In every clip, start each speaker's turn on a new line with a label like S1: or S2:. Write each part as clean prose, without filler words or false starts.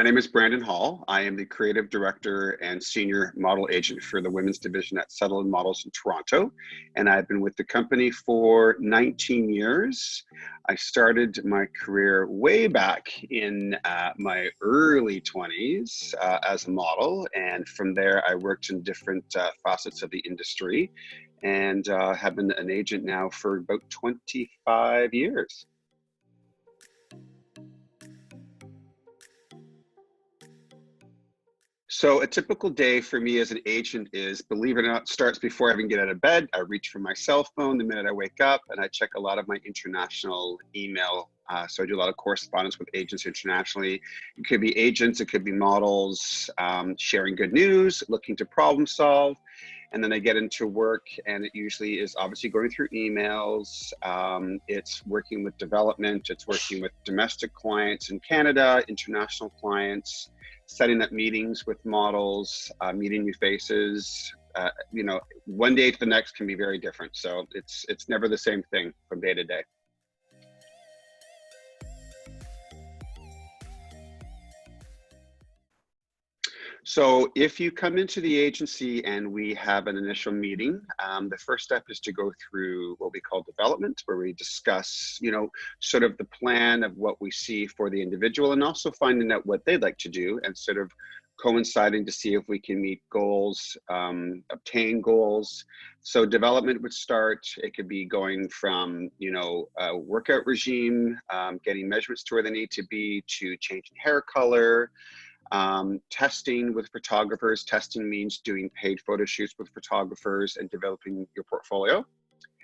S1: My name is Brandon Hall. I am the creative director and senior model agent for the women's division at Sutherland Models in Toronto. And I've been with the company for 19 years. I started my career way back in my early 20s as a model. And from there, I worked in different facets of the industry and have been an agent now for about 25 years. So a typical day for me as an agent is, believe it or not, starts before I even get out of bed. I reach for my cell phone the minute I wake up, and I check a lot of my international email. So I do a lot of correspondence with agents internationally. It could be agents, it could be models, sharing good news, looking to problem solve. And then I get into work, and it usually is obviously going through emails. It's working with development. It's working with domestic clients in Canada, international clients, setting up meetings with models, meeting new faces. You know, one day to the next can be very different. So it's never the same thing from day to day. So if you come into the agency and we have an initial meeting, the first step is to go through what we call development, where we discuss, you know, sort of the plan of what we see for the individual, and also finding out what they'd like to do, and sort of coinciding to see if we can meet goals, obtain goals. So development would start, it could be going from, you know, a workout regime, getting measurements to where they need to be, to changing hair color. Testing with photographers. Testing means doing paid photo shoots with photographers and developing your portfolio.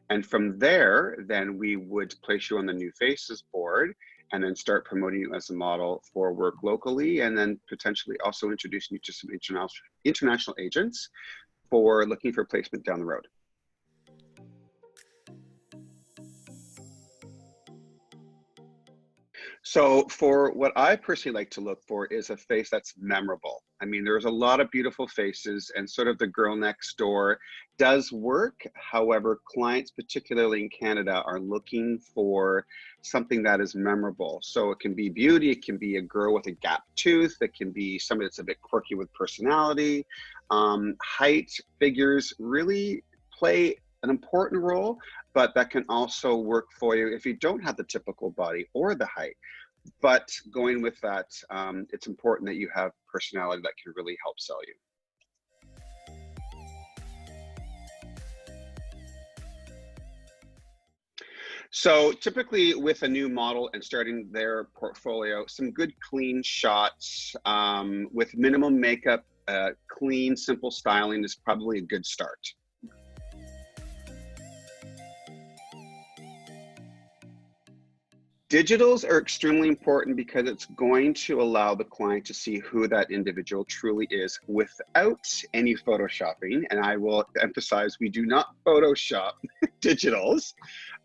S1: And from there, then we would place you on the new faces board and then start promoting you as a model for work locally, and then potentially also introducing you to some international agents for looking for placement down the road. So for what I personally like to look for is a face that's memorable. I mean, there's a lot of beautiful faces, and sort of the girl next door does work. However, clients, particularly in Canada, are looking for something that is memorable. So it can be beauty, it can be a girl with a gap tooth, it can be somebody that's a bit quirky with personality. Height, figures really play an important role, but that can also work for you if you don't have the typical body or the height. But going with that, it's important that you have personality that can really help sell you. So typically with a new model and starting their portfolio, some good clean shots with minimal makeup, clean, simple styling is probably a good start. Digitals are extremely important because it's going to allow the client to see who that individual truly is without any photoshopping. And I will emphasize, we do not Photoshop digitals,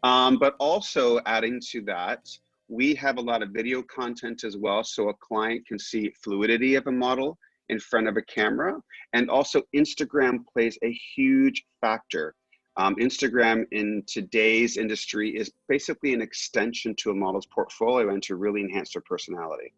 S1: but also adding to that, we have a lot of video content as well. So a client can see fluidity of a model in front of a camera. And also Instagram plays a huge factor. Instagram in today's industry is basically an extension to a model's portfolio and to really enhance their personality.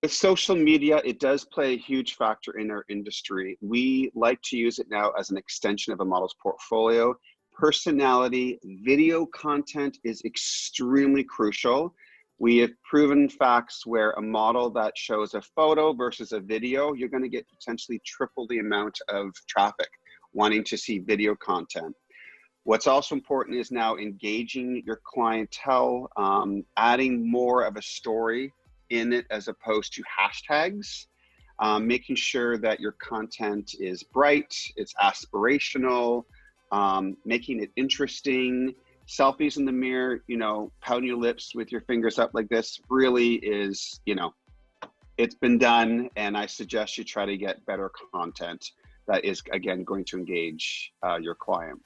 S1: With social media, it does play a huge factor in our industry. We like to use it now as an extension of a model's portfolio. Personality, video content is extremely crucial. We have proven facts where a model that shows a photo versus a video, you're going to get potentially triple the amount of traffic wanting to see video content. What's also important is now engaging your clientele, adding more of a story in it as opposed to hashtags, making sure that your content is bright, it's aspirational, making it interesting. Selfies in the mirror, you know, pouting your lips with your fingers up like this really is, you know, it's been done, and I suggest you try to get better content that is, again, going to engage your client.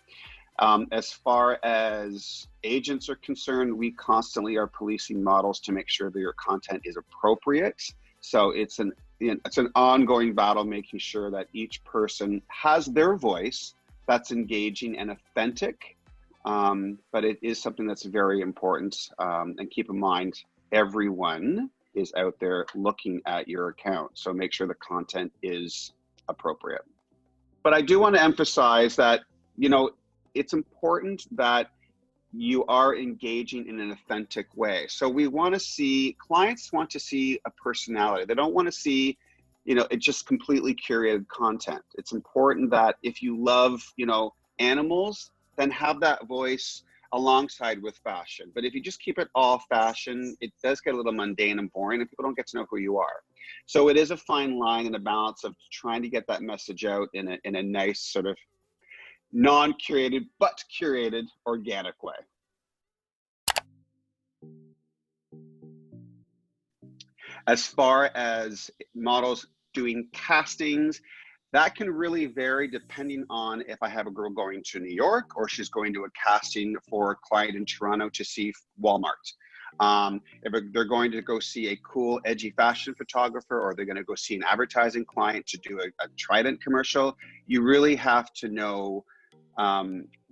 S1: As far as agents are concerned, we constantly are policing models to make sure that your content is appropriate. So it's an ongoing battle, making sure that each person has their voice that's engaging and authentic. but it is something that's very important. And keep in mind, everyone is out there looking at your account. So make sure the content is appropriate. But I do want to emphasize that, you know, it's important that you are engaging in an authentic way. So we want to see, clients want to see a personality. They don't want to see, you know, it's just completely curated content. It's important that if you love, you know, animals, then have that voice alongside with fashion. But if you just keep it all fashion, it does get a little mundane and boring and people don't get to know who you are. So it is a fine line and a balance of trying to get that message out in a nice sort of non-curated but curated organic way. As far as models doing castings, that can really vary depending on if I have a girl going to New York or she's going to a casting for a client in Toronto to see Walmart. If they're going to go see a cool, edgy fashion photographer, or they're going to go see an advertising client to do a Trident commercial, you really have to know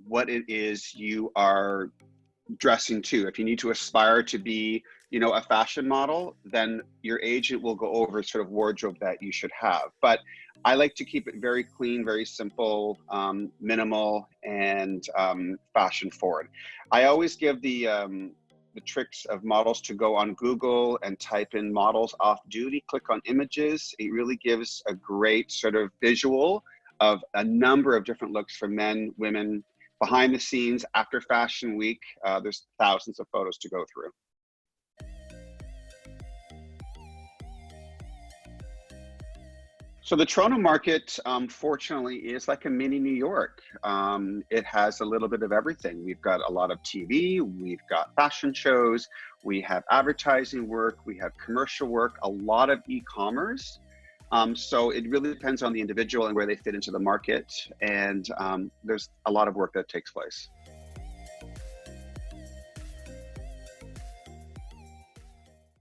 S1: what it is you are dressing to. If you need to aspire to be, you know, a fashion model, then your agent will go over sort of wardrobe that you should have. But I like to keep it very clean, very simple, minimal, and fashion forward. I always give the tricks of models to go on Google and type in models off duty, click on images. It really gives a great sort of visual of a number of different looks for men, women, behind the scenes, after Fashion Week. There's thousands of photos to go through. So the Toronto market, fortunately, is like a mini New York. It has a little bit of everything. We've got a lot of TV, we've got fashion shows, we have advertising work, we have commercial work, a lot of e-commerce. So it really depends on the individual and where they fit into the market. And there's a lot of work that takes place.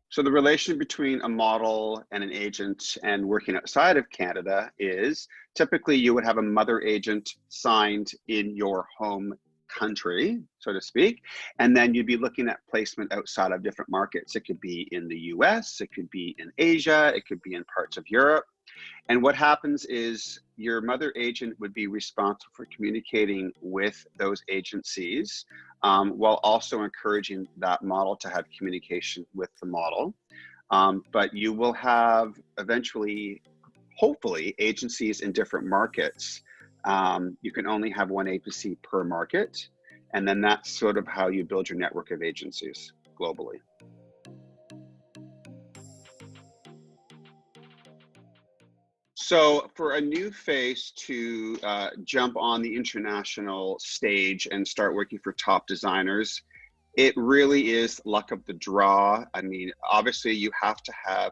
S1: So the relation between a model and an agent and working outside of Canada is typically you would have a mother agent signed in your home country, so to speak, and then you'd be looking at placement outside of different markets. It could be in the US, it could be in Asia, it could be in parts of Europe. And what happens is your mother agent would be responsible for communicating with those agencies while also encouraging that model to have communication with the model. But you will have eventually, hopefully, agencies in different markets. You can only have one agency per market. And then that's sort of how you build your network of agencies globally. So for a new face to jump on the international stage and start working for top designers, it really is luck of the draw. I mean, obviously you have to have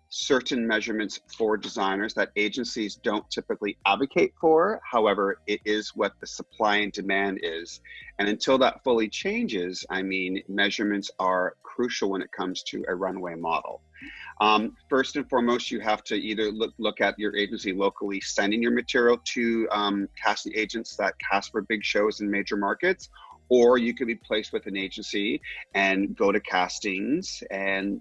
S1: certain measurements for designers that agencies don't typically advocate for. However, it is what the supply and demand is. And until that fully changes, I mean, measurements are crucial when it comes to a runway model. First and foremost, you have to either look at your agency locally sending your material to casting agents that cast for big shows in major markets, or you could be placed with an agency and go to castings and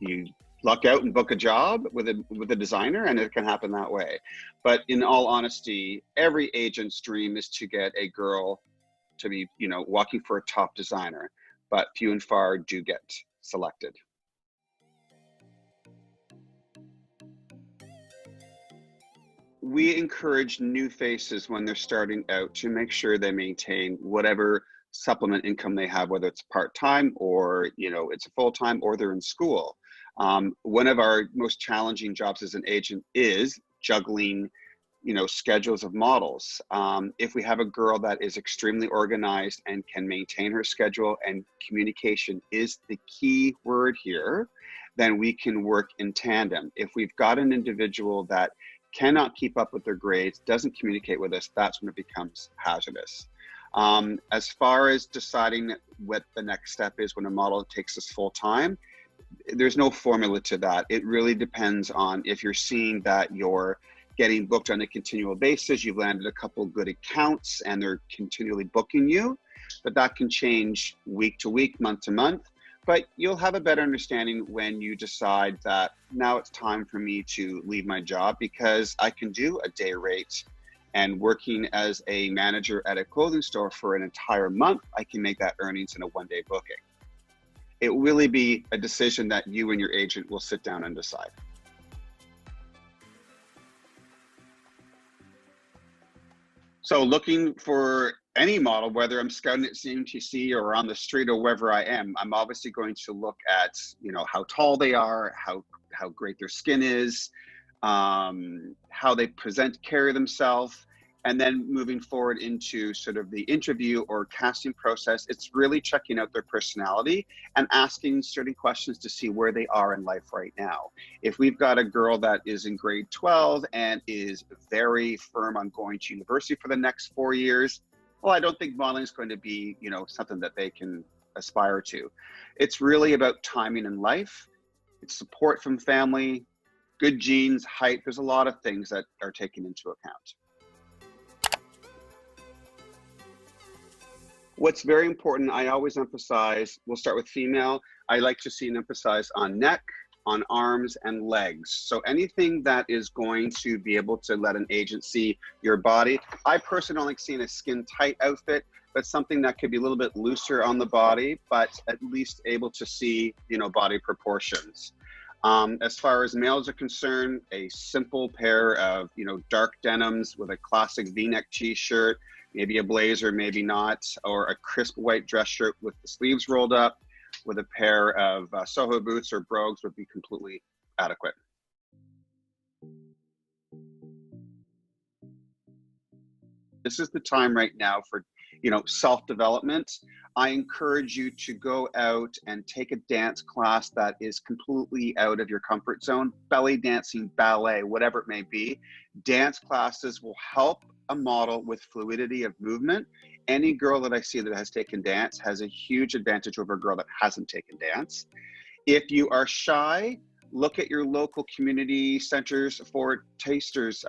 S1: you luck out and book a job with a designer, and it can happen that way. But in all honesty, every agent's dream is to get a girl to be, you know, walking for a top designer, but few and far do get selected. We encourage new faces when they're starting out to make sure they maintain whatever supplement income they have, whether it's part-time or, you know, it's a full-time or they're in school. One of our most challenging jobs as an agent is juggling, you know, schedules of models. If we have a girl that is extremely organized and can maintain her schedule, and communication is the key word here, then we can work in tandem. If we've got an individual that cannot keep up with their grades, doesn't communicate with us, that's when it becomes hazardous. As far as deciding what the next step is when a model takes us full time, there's no formula to that. It really depends on if you're seeing that you're getting booked on a continual basis, you've landed a couple good accounts and they're continually booking you, but that can change week to week, month to month. But you'll have a better understanding when you decide that now it's time for me to leave my job, because I can do a day rate, and working as a manager at a clothing store for an entire month, I can make that earnings in a one-day booking. It will really be a decision that you and your agent will sit down and decide. So looking for any model, whether I'm scouting at CMTC or on the street or wherever I am, I'm obviously going to look at, how tall they are, how great their skin is, how they present, carry themselves. And then moving forward into sort of the interview or casting process, it's really checking out their personality and asking certain questions to see where they are in life right now. If we've got a girl that is in grade 12 and is very firm on going to university for the next 4 years, well, I don't think modeling is going to be, something that they can aspire to. It's really about timing in life. It's support from family, good genes, height. There's a lot of things that are taken into account. What's very important, I always emphasize, we'll start with female. I like to see an emphasis on neck, on arms, and legs. So anything that is going to be able to let an agent see your body. I personally don't like seeing a skin tight outfit, but something that could be a little bit looser on the body, but at least able to see, body proportions. As far as males are concerned, a simple pair of, dark denims with a classic V-neck t-shirt, maybe a blazer, maybe not, or a crisp white dress shirt with the sleeves rolled up with a pair of Soho boots or brogues would be completely adequate. This is the time right now for, self-development. I encourage you to go out and take a dance class that is completely out of your comfort zone, belly dancing, ballet, whatever it may be. Dance classes will help a model with fluidity of movement. Any girl that I see that has taken dance has a huge advantage over a girl that hasn't taken dance. If you are shy, look at your local community centers for tasters,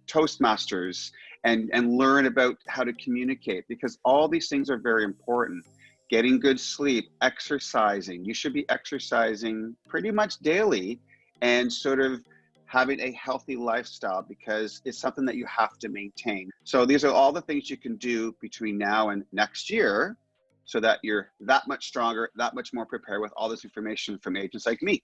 S1: Toastmasters, and learn about how to communicate, because all these things are very important. Getting good sleep, exercising. You should be exercising pretty much daily and sort of having a healthy lifestyle, because it's something that you have to maintain. So these are all the things you can do between now and next year so that you're that much stronger, that much more prepared with all this information from agents like me.